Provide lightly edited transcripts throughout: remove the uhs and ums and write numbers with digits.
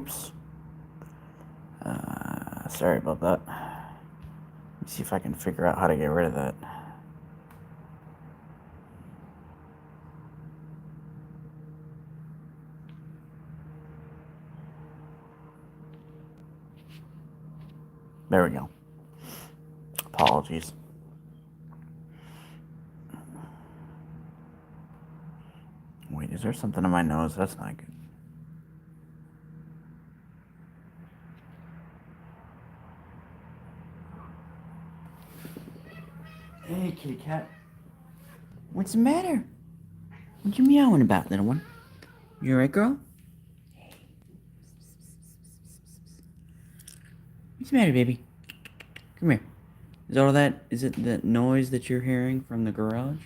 Oops. Sorry about that. Let me see if I can figure out how to get rid of that. There we go. Apologies. Wait, is there something in my nose? That's not good. Hey, kitty cat. What's the matter? What you meowing about, little one? You alright, girl? What's the matter, baby? Come here. Is all that, is it the noise that you're hearing from the garage?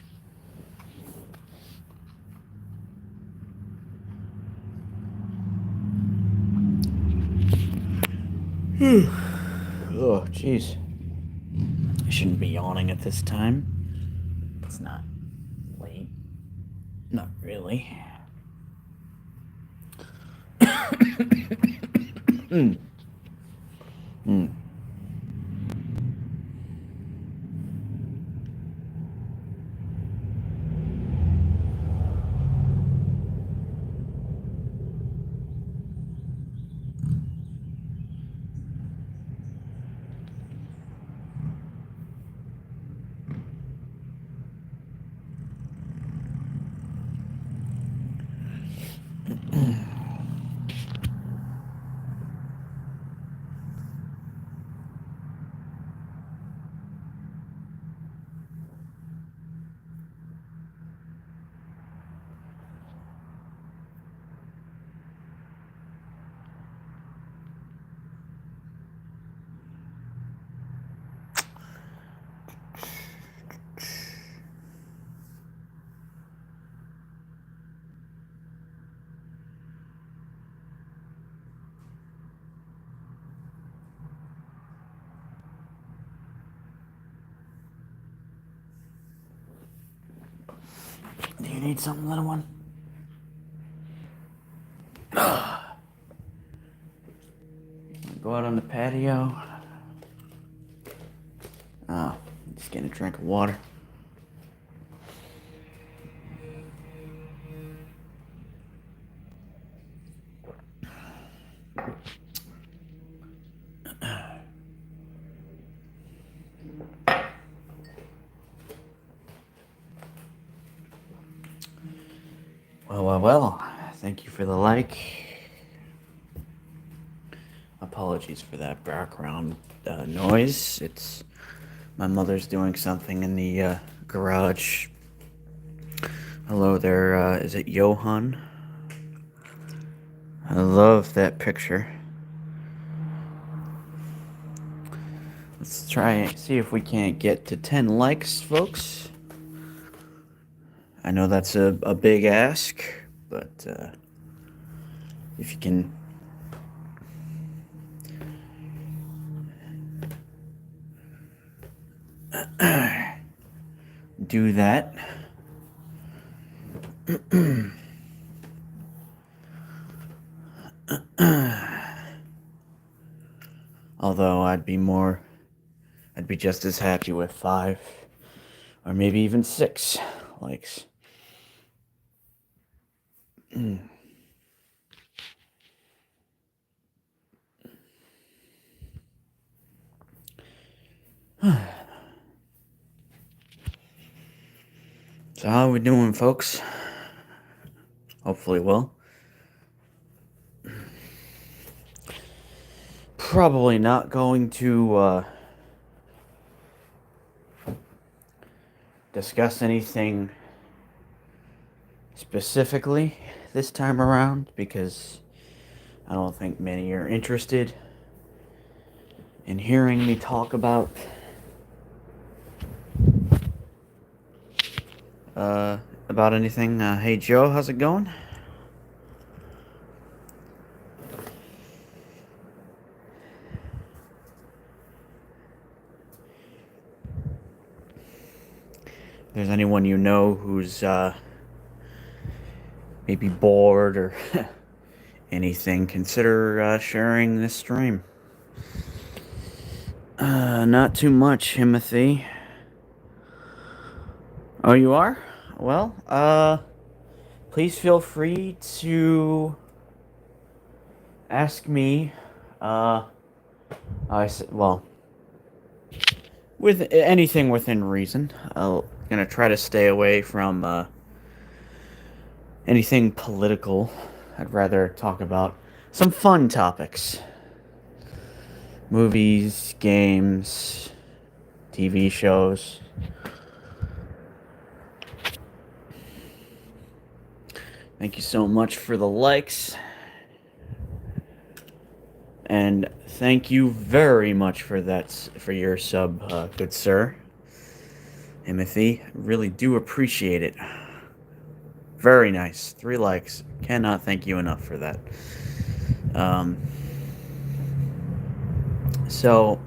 Oh, jeez. I shouldn't be yawning at this time. It's not late. Not really. Do you need something, little one? Go out on the patio. Oh, just getting a drink of water. Well. Thank you for the like. Apologies for that background noise. It's my mother's doing something in the garage. Hello there, is it Johan? I love that picture. Let's try and see if we can't get to 10 likes, folks. I know that's a big ask, but if you can do that. Although I'd be just as happy with 5 or maybe even 6 likes. So how are we doing, folks? Hopefully well. Probably not going to discuss anything specifically this time around because I don't think many are interested in hearing me talk about anything. Hey Joe, how's it going? If there's anyone you know who's maybe bored or anything, consider sharing this stream. Not too much, Timothy. Oh, you are? Well, please feel free to ask me. Uh, well, with anything within reason. I'm gonna try to stay away from anything political. I'd rather talk about some fun topics: movies, games, TV shows. Thank you so much for the likes. And thank you very much for that, for your sub, good sir. Timothy, really do appreciate it. Very nice. 3 likes. Cannot thank you enough for that. So,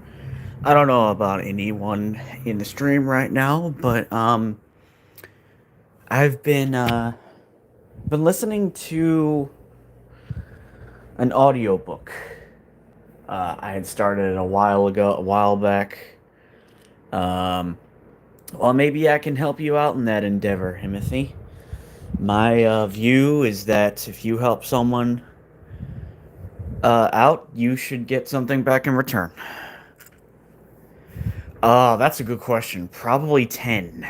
I don't know about anyone in the stream right now, but I've been listening to an audiobook. I had started it a while back. Well, maybe I can help you out in that endeavor, Timothy. My view is that if you help someone out, you should get something back in return. That's a good question. Probably 10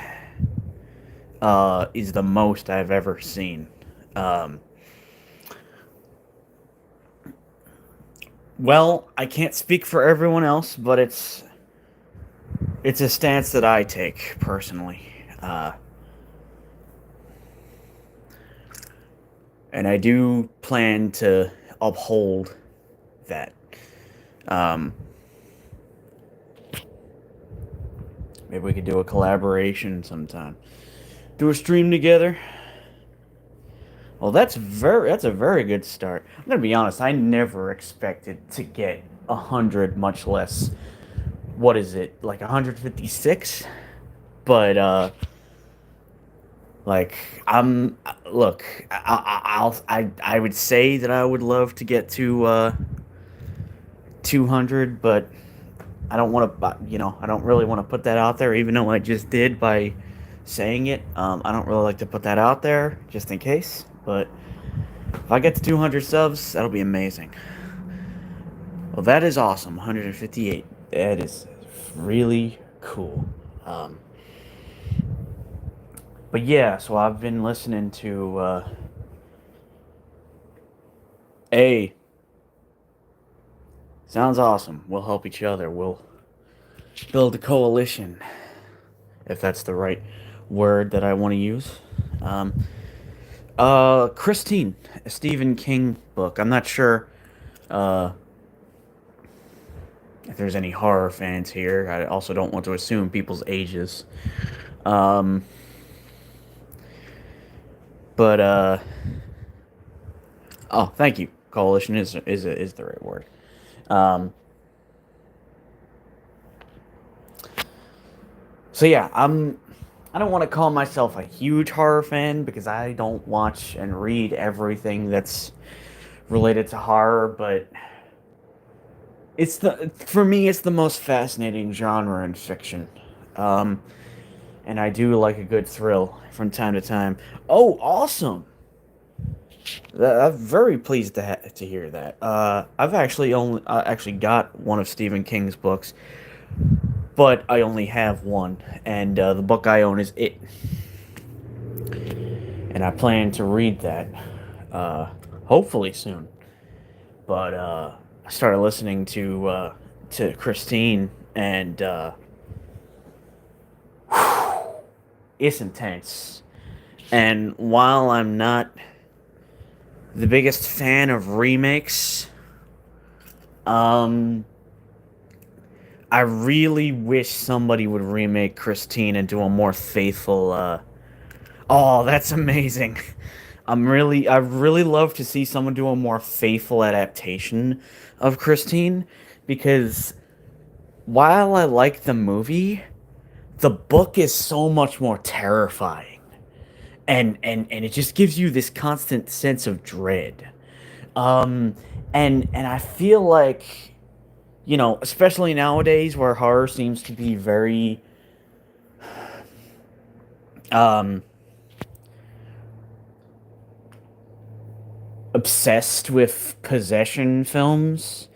is the most I've ever seen. Well, I can't speak for everyone else, but it's a stance that I take personally. And I do plan to uphold that. Maybe we could do a collaboration sometime. Do a stream together. Well, that's a very good start. I'm gonna be honest. I never expected to get 100, much less. What is it, like 156? But like I'm look. I would say that I would love to get to 200, but I don't want to. I don't really want to put that out there, even though I just did by saying it. I don't really like to put that out there just in case. But if I get to 200 subs, that'll be amazing. Well, that is awesome. 158. That is really cool. But yeah, so I've been listening to A. Sounds awesome. We'll help each other. We'll build a coalition, if that's the right word that I want to use. Christine, a Stephen King book. I'm not sure if there's any horror fans here. I also don't want to assume people's ages. But oh, thank you. Coalition is the right word. So yeah, I don't want to call myself a huge horror fan because I don't watch and read everything that's related to horror, but for me it's the most fascinating genre in fiction. And I do like a good thrill from time to time. Oh, awesome! I'm very pleased to hear that. I've actually got one of Stephen King's books, but I only have one, and the book I own is It, and I plan to read that hopefully soon. But I started listening to Christine, and it's intense. And while I'm not the biggest fan of remakes, I really wish somebody would remake Christine and do a more faithful. Oh, that's amazing! I really love to see someone do a more faithful adaptation of Christine, because while I like the movie, the book is so much more terrifying, and it just gives you this constant sense of dread. Um, and I feel like, especially nowadays where horror seems to be very um obsessed with possession films,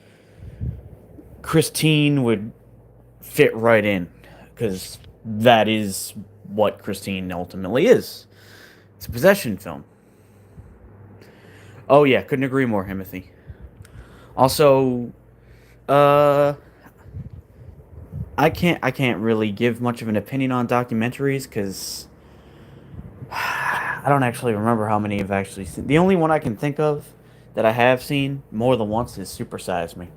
Christine would fit right in because that is what Christine ultimately is. It's a possession film. Oh yeah, couldn't agree more, Timothy. Also, uh, I can't really give much of an opinion on documentaries because I don't actually remember how many I've actually seen. The only one I can think of that I have seen more than once is Super Size Me,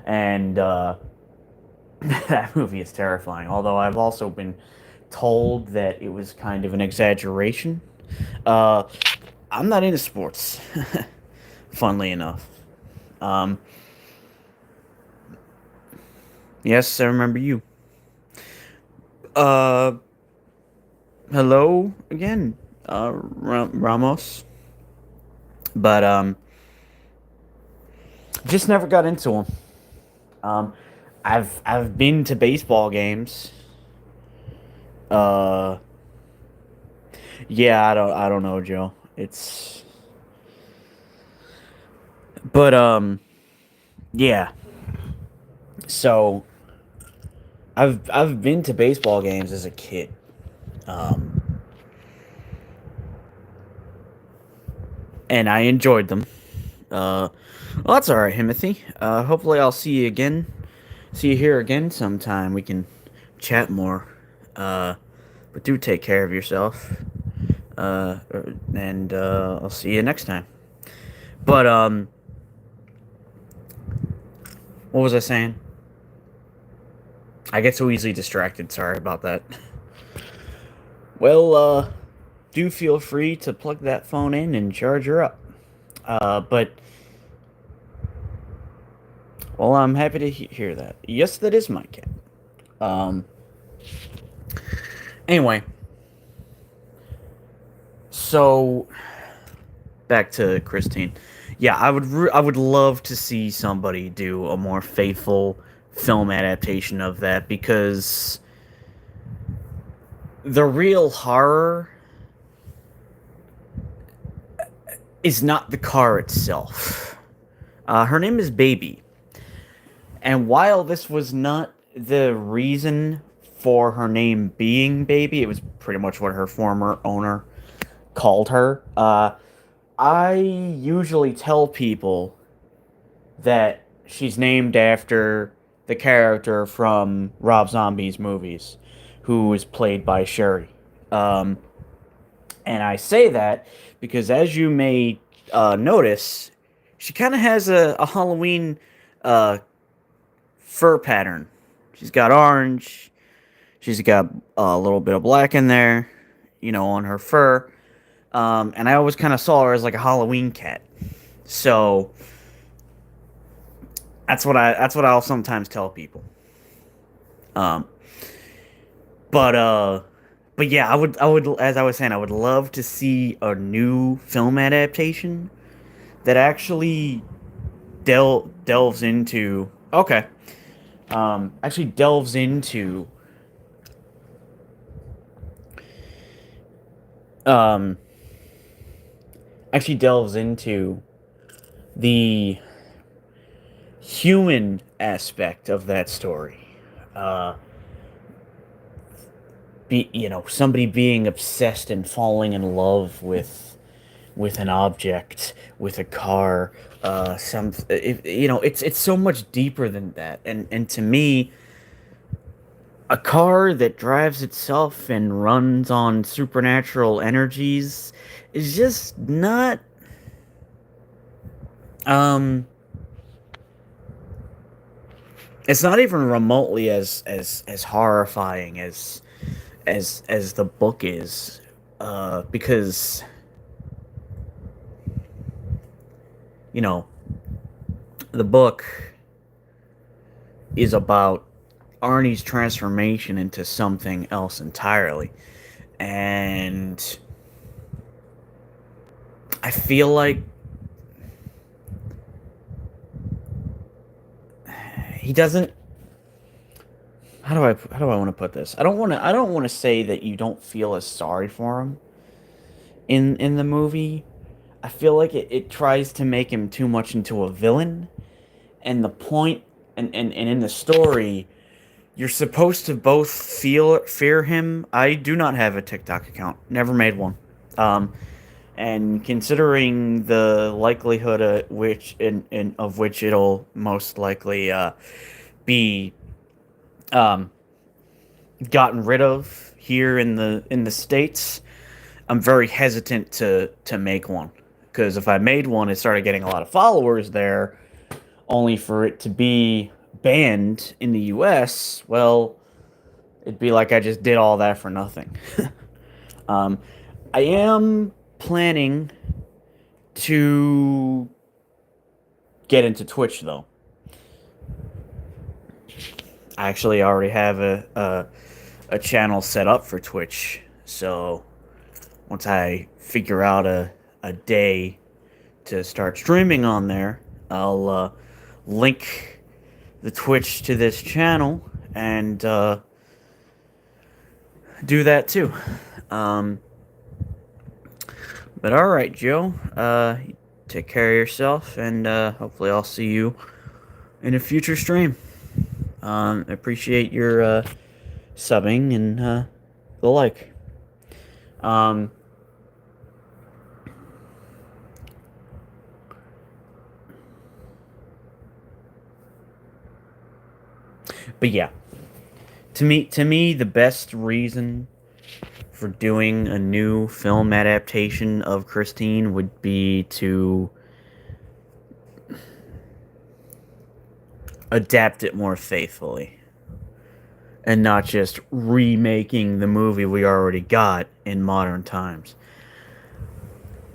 and that movie is terrifying. Although I've also been told that it was kind of an exaggeration. Uh, I'm not into sports, funnily enough. Um, yes, I remember you. Uh, hello again, Ramos. But just never got into them. Um, I've been to baseball games. Uh, yeah, I don't know, Joe. But yeah. So I've been to baseball games as a kid. Um, and I enjoyed them. Well, that's all right, Timothy. Hopefully I'll see you again. See you here again sometime. We can chat more. Uh, but do take care of yourself. And I'll see you next time. But what was I saying? I get so easily distracted. Sorry about that. Well, do feel free to plug that phone in and charge her up. But well, I'm happy to hear that. Yes, that is my cat. Um. Anyway, so back to Christine. Yeah, I would love to see somebody do a more faithful film adaptation of that because the real horror is not the car itself. Her name is Baby, and while this was not the reason for her name being Baby, it was pretty much what her former owner called her. I usually tell people that she's named after the character from Rob Zombie's movies, who is played by Sherry. Um, and I say that because, as you may notice, she kind of has a Halloween uh, fur pattern. She's got orange. She's got a little bit of black in there, on her fur. And I always kind of saw her as like a Halloween cat. So that's what I'll sometimes tell people. Um, but uh, but yeah, I would as I was saying, I would love to see a new film adaptation that actually delves into actually delves into um actually delves into the human aspect of that story. Uh, somebody being obsessed and falling in love with an object, with a car, it's so much deeper than that. And to me, a car that drives itself and runs on supernatural energies is just not um it's not even remotely as horrifying as the book is, because you know the book is about Arnie's transformation into something else entirely, and I feel like he doesn't. How do I want to put this? I don't want to say that you don't feel as sorry for him in the movie. I feel like it tries to make him too much into a villain, and the point and in the story, you're supposed to both fear him. I do not have a TikTok account. Never made one. Um, and considering the likelihood of which it'll most likely be um, gotten rid of here in the states, I'm very hesitant to make one, because if I made one and started getting a lot of followers there, only for it to be banned in the U.S., well, it'd be like I just did all that for nothing. um, I am planning to get into Twitch though. I actually already have a channel set up for Twitch, so once I figure out a day to start streaming on there, I'll link the Twitch to this channel and do that too. Um, but all right, Joe. Take care of yourself, and hopefully I'll see you in a future stream. Appreciate your subbing and the like. Um, but yeah, to me, the best reason for doing a new film adaptation of Christine would be to adapt it more faithfully and not just remaking the movie we already got in modern times.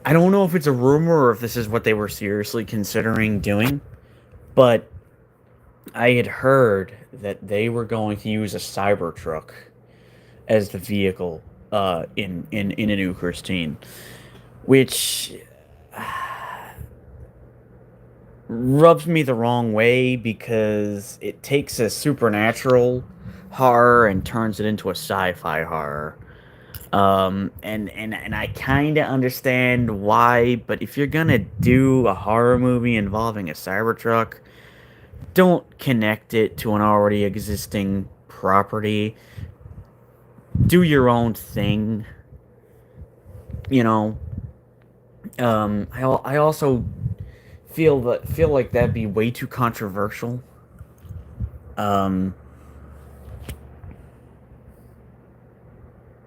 I don't know if it's a rumor or if this is what they were seriously considering doing, but I had heard that they were going to use a Cybertruck as the vehicle in a new Christine, which rubs me the wrong way because it takes a supernatural horror and turns it into a sci-fi horror. And I kind of understand why, but if you're gonna do a horror movie involving a Cybertruck, don't connect it to an already existing property. Do your own thing. You know. I also feel like that'd be way too controversial. Um,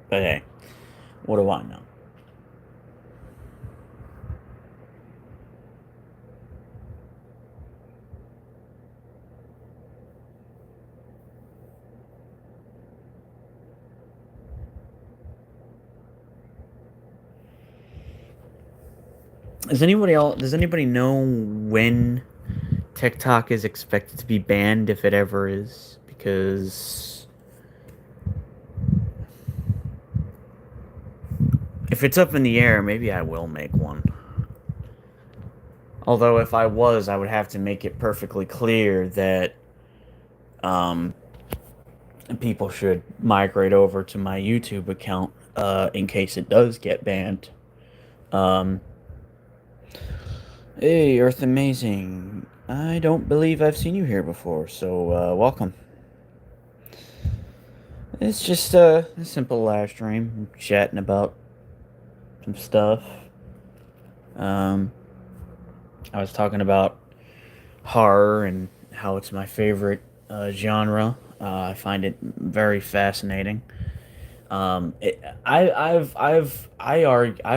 but hey, what do I know? Does anybody know when TikTok is expected to be banned, if it ever is? Because if it's up in the air, maybe I will make one. Although if I was, I would have to make it perfectly clear that um, people should migrate over to my YouTube account in case it does get banned. Um, hey, Earth Amazing. I don't believe I've seen you here before, so welcome. It's just a simple live stream, chatting about some stuff. Um, I was talking about horror and how it's my favorite genre. I find it very fascinating. I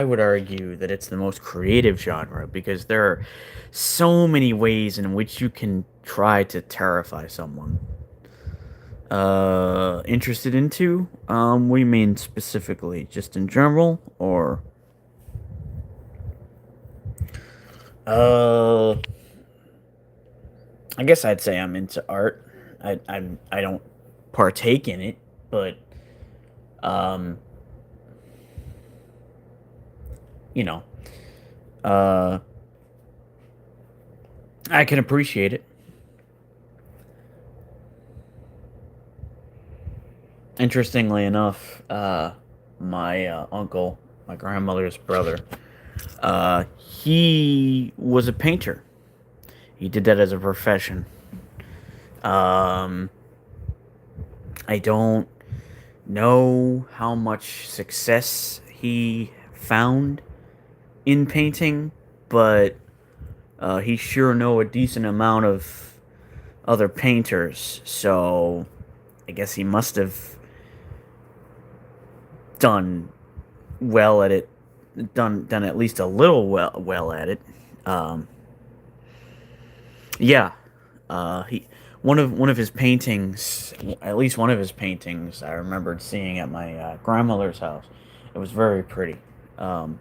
would argue that it's the most creative genre because there are so many ways in which you can try to terrify someone. Interested into? What do you mean specifically? Just in general, or uh, I guess I'd say I'm into art. I don't partake in it, but um, you know, uh, I can appreciate it. Interestingly enough, my uncle, my grandmother's brother, he was a painter. He did that as a profession. Um, I don't know how much success he found in painting, but he sure know a decent amount of other painters. So I guess he must have done well at it, done at least a little well at it. Um, yeah, he one of his paintings, at least one of his paintings, I remembered seeing at my grandmother's house. It was very pretty. Um,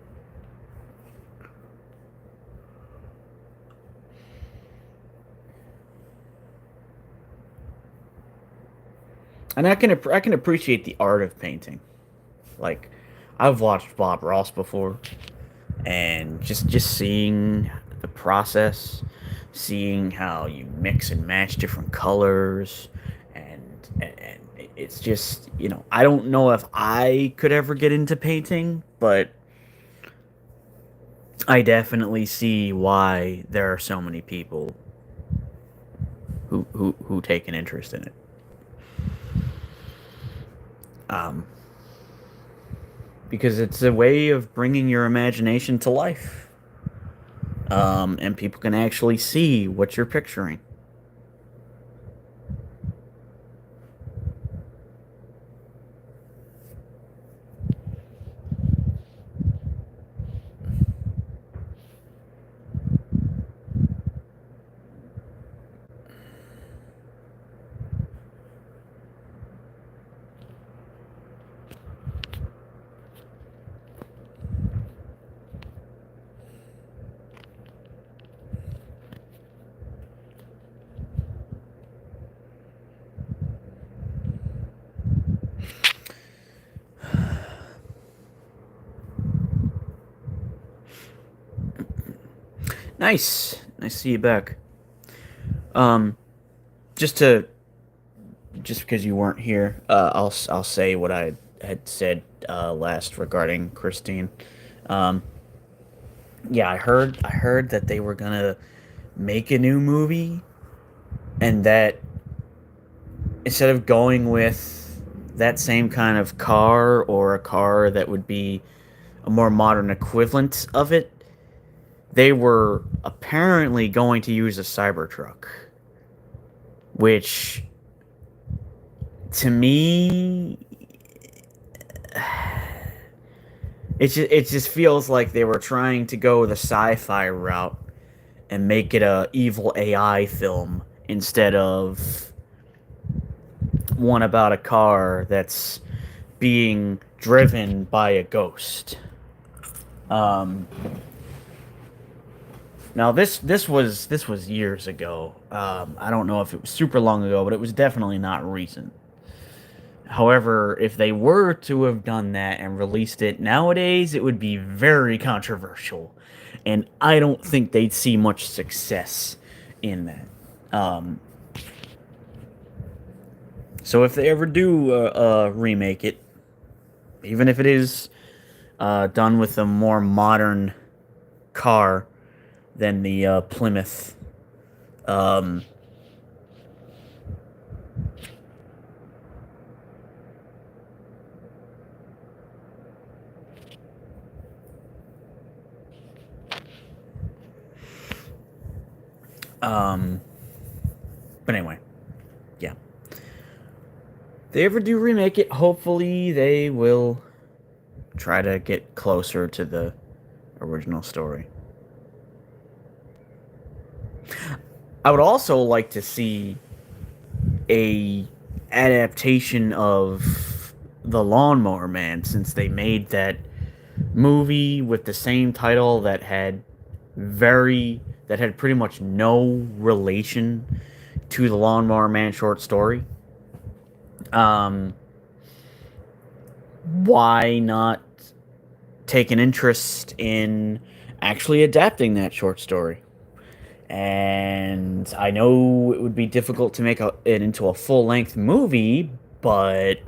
and I can appreciate the art of painting. Like, I've watched Bob Ross before, and just seeing the process, seeing how you mix and match different colors, and it's just, I don't know if I could ever get into painting, but I definitely see why there are so many people who take an interest in it. Um, because it's a way of bringing your imagination to life. And people can actually see what you're picturing. Nice to see you back. Um, just to just because you weren't here, I'll say what I had said last regarding Christine. Um, yeah, I heard that they were gonna make a new movie, and that instead of going with that same kind of car or a car that would be a more modern equivalent of it, they were apparently going to use a Cybertruck, which to me it just feels like they were trying to go the sci-fi route and make it a evil AI film instead of one about a car that's being driven by a ghost. Um, Now this was years ago. I don't know if it was super long ago, but it was definitely not recent. However, if they were to have done that and released it nowadays, it would be very controversial, and I don't think they'd see much success in that. Um, so if they ever do remake it, even if it is done with a more modern car than the Plymouth, um, um, but anyway, yeah. If they ever do remake it, hopefully they will try to get closer to the original story. I would also like to see a adaptation of The Lawnmower Man, since they made that movie with the same title that had pretty much no relation to the Lawnmower Man short story. Um, why not take an interest in actually adapting that short story? And I know it would be difficult to make it into a full length movie, but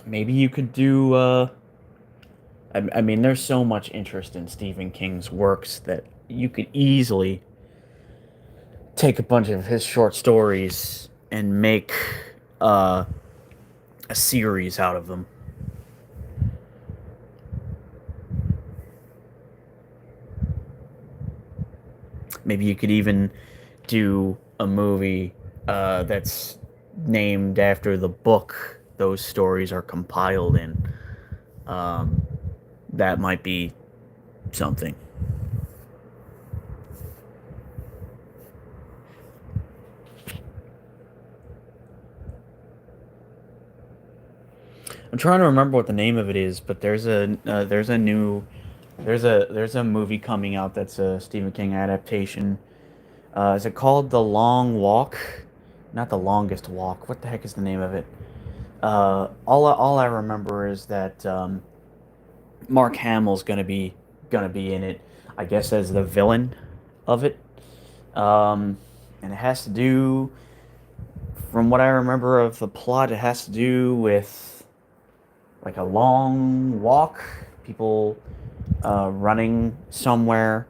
Maybe you could do. I mean, there's so much interest in Stephen King's works that you could easily take a bunch of his short stories and make uh, a series out of them. Maybe you could even do a movie that's named after the book those stories are compiled in. Um, that might be something. I'm trying to remember what the name of it is, but there's a movie coming out that's a Stephen King adaptation. Is it called The Long Walk? Not The Longest Walk. What the heck is the name of it? All I remember is that Mark Hamill's gonna be in it. I guess as the villain of it. Um, and it has to do, from what I remember of the plot, it has to do with like a long walk, people running somewhere.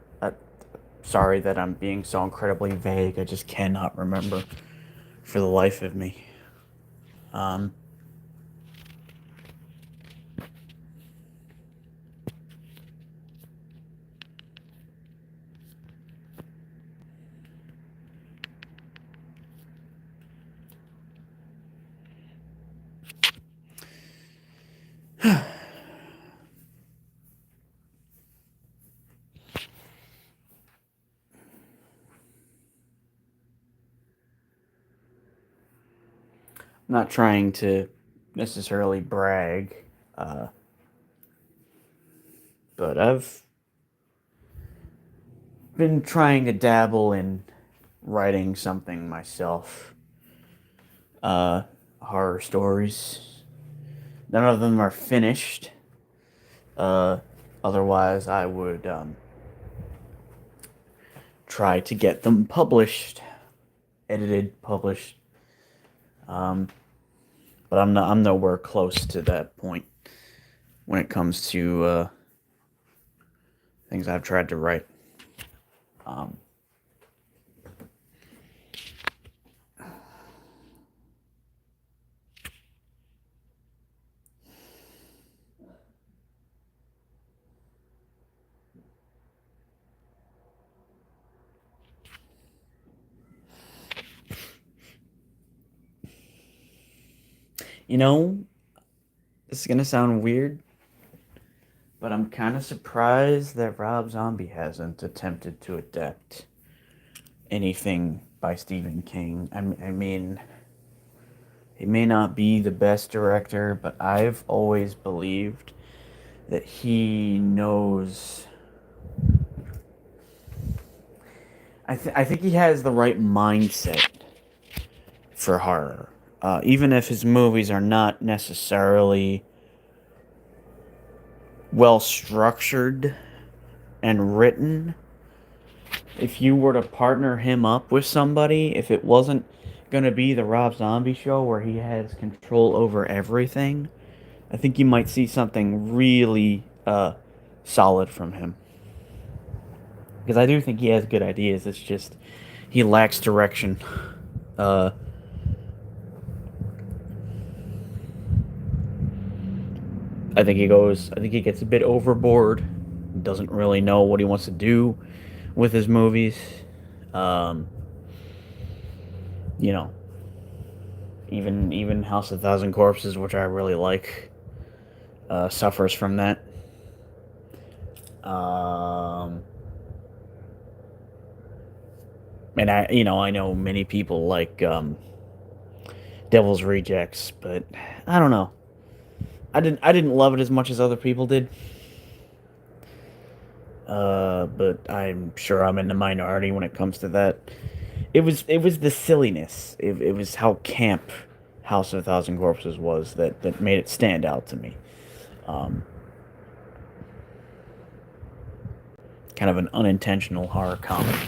Sorry that I'm being so incredibly vague. I just cannot remember for the life of me. Um, not trying to necessarily brag, uh, but I've been trying to dabble in writing something myself. Uh, Horror stories. None of them are finished. Uh, Otherwise, I would try to get them published, edited, published. Um, but I'm nowhere close to that point when it comes to things I've tried to write. Um, you know, this is gonna sound weird, but I'm kind of surprised that Rob Zombie hasn't attempted to adapt anything by Stephen King. I mean, he may not be the best director, but I've always believed that he knows. I think he has the right mindset for horror. Even if his movies are not necessarily well structured and written, if you were to partner him up with somebody, if it wasn't going to be the Rob Zombie show where he has control over everything, I think you might see something really solid from him. Because I do think he has good ideas. It's just he lacks direction. Uh, I think he gets a bit overboard. Doesn't really know what he wants to do with his movies. Um, you know, even House of Thousand Corpses, which I really like, suffers from that. Um, and I know many people like Devil's Rejects, but I don't know. I didn't love it as much as other people did. But I'm sure I'm in the minority when it comes to that. It was the silliness. It was how camp House of a Thousand Corpses was that made it stand out to me. Um, Kind of an unintentional horror comedy.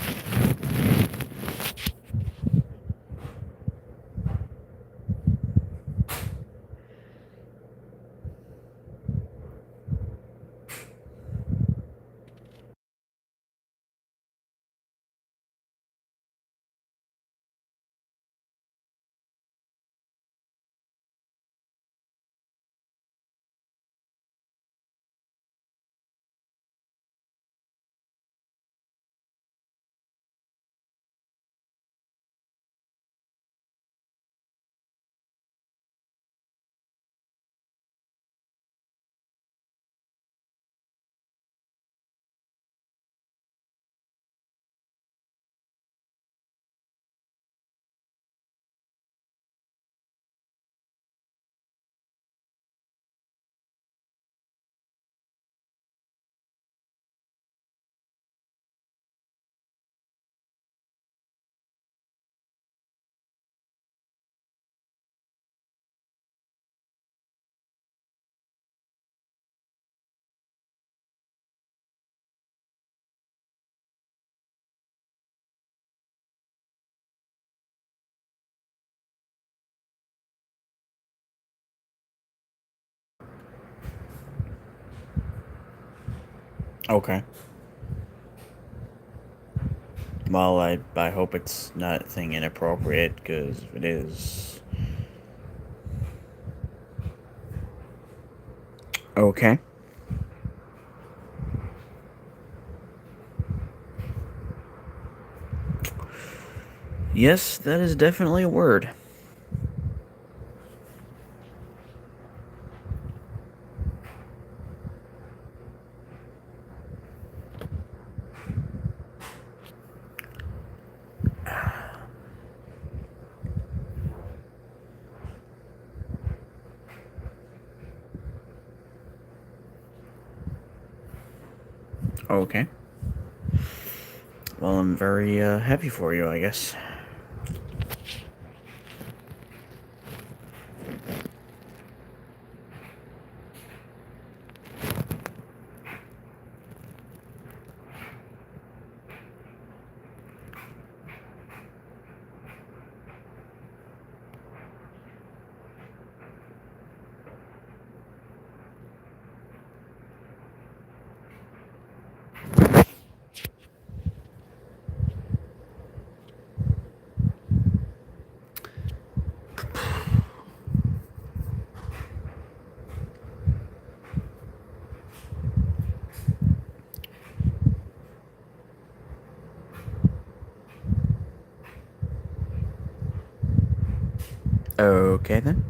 Okay. Well, I hope it's nothing inappropriate, because if it is. Okay. Yes, that is definitely a word. Okay. Well, I'm very happy for you, I guess. Okay, then.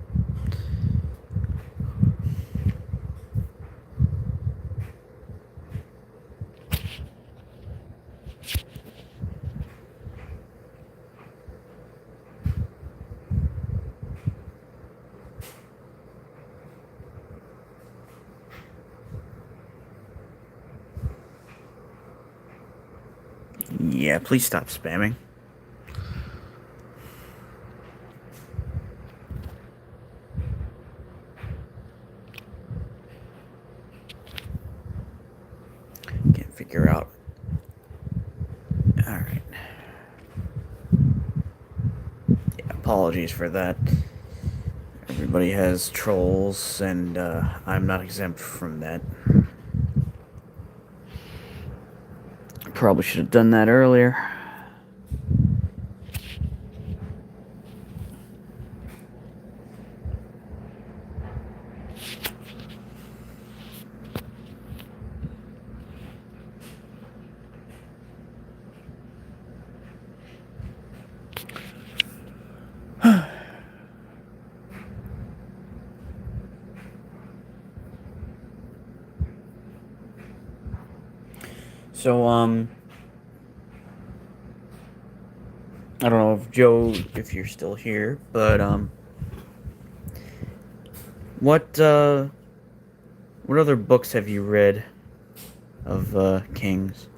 Yeah, please stop spamming. Can't figure out. Alright. Yeah, apologies for that. Everybody has trolls, and I'm not exempt from that. Probably should have done that earlier. So, I don't know if Joe, if you're still here, but, what, uh, what other books have you read of, Kings?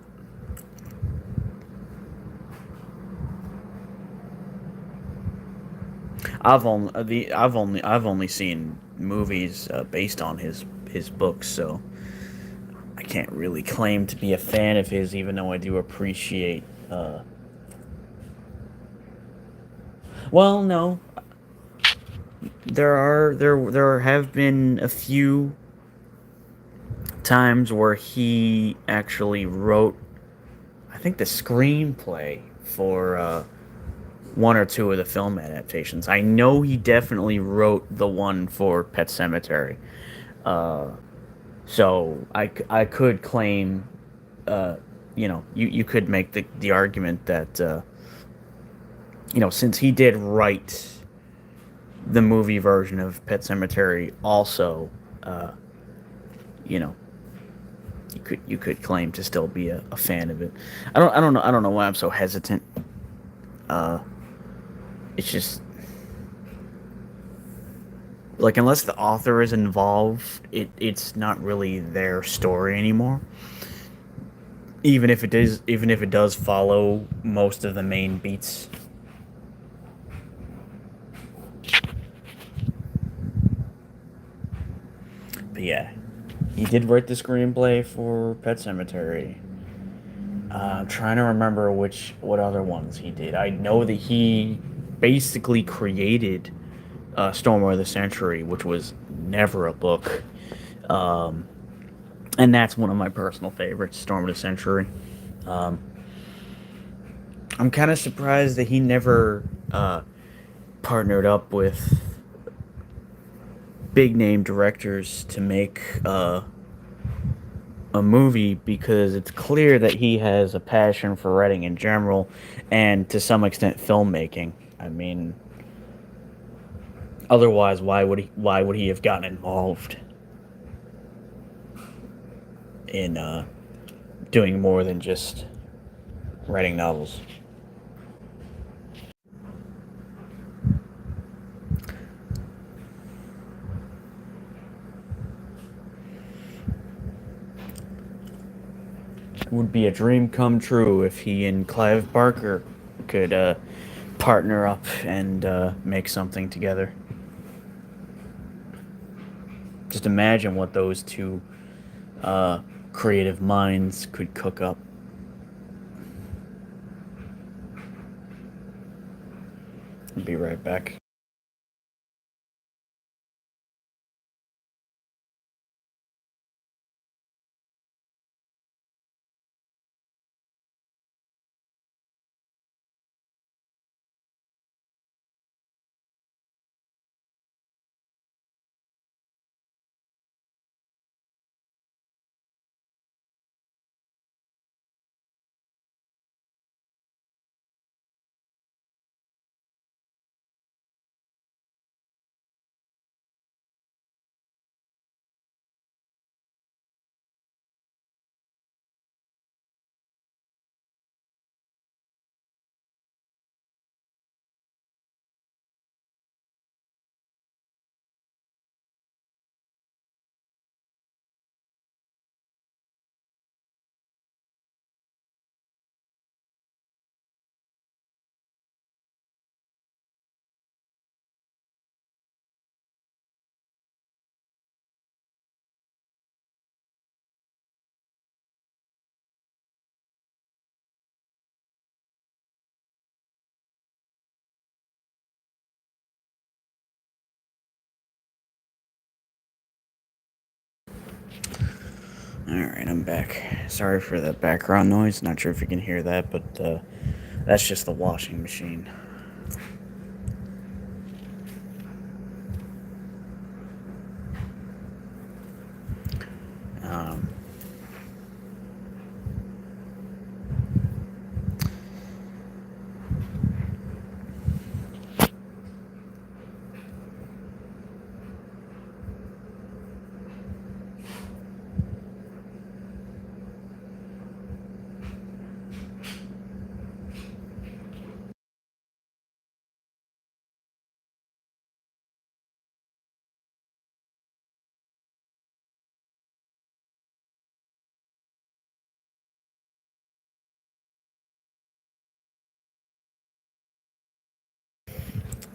I've only seen movies based on his books, so I can't really claim to be a fan of his, even though I do appreciate. Well, no, there have been a few times where he actually wrote, I think, the screenplay for one or two of the film adaptations. I know he definitely wrote the one for Pet Cemetery. Uh, So I could claim, uh, you could make the argument that, since he did write the movie version of Pet Cemetery also, uh, you know, you could claim to still be a fan of it. I don't know why I'm so hesitant. Uh, it's just like, unless the author is involved, it's not really their story anymore. Even if it does follow most of the main beats. But yeah, he did write the screenplay for Pet Cemetery. I'm trying to remember what other ones he did. I know that he basically created Stormware of the Century, which was never a book. Um, And that's one of my personal favorites, Storm of the Century. Um, I'm kind of surprised that he never partnered up with big name directors to make a movie, because it's clear that he has a passion for writing in general and to some extent filmmaking. I mean, otherwise why would he have gotten involved in doing more than just writing novels? It would be a dream come true if he and Clive Barker could partner up and make something together. Just imagine what those two uh, creative minds could cook up. I'll be right back. Alright, I'm back. Sorry for the background noise. Not sure if you can hear that, but that's just the washing machine. Um,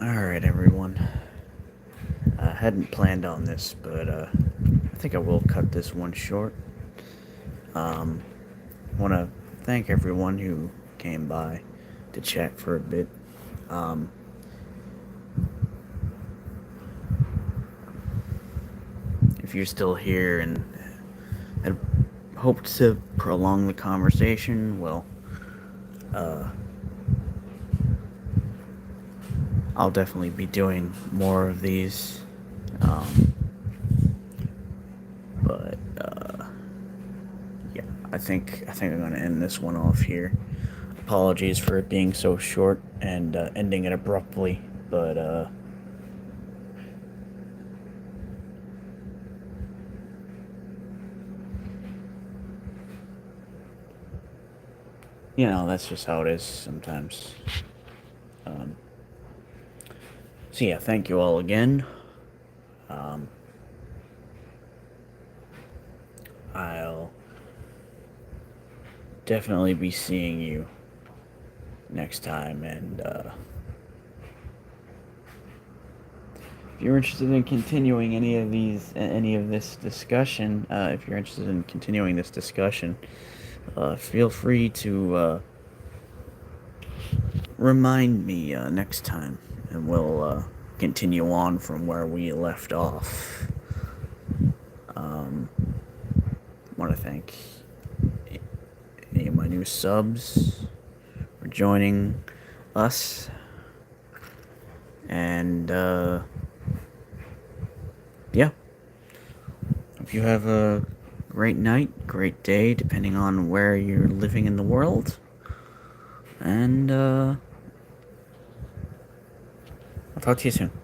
Alright, everyone. I hadn't planned on this, but I think I will cut this one short. Um, Want to thank everyone who came by to chat for a bit. Um, if you're still here and had hoped to prolong the conversation, well, uh, I'll definitely be doing more of these. Um, but yeah, I think I'm gonna end this one off here. Apologies for it being so short and ending it abruptly, but that's just how it is sometimes. Um, so yeah, thank you all again. Um, I'll definitely be seeing you next time, and if you're interested in continuing any of this discussion, if you're interested in continuing this discussion, feel free to remind me next time, and we'll continue on from where we left off. Um, want to thank any of my new subs for joining us. And, yeah. Hope you have a great night, great day, depending on where you're living in the world. And, I'll talk to you soon.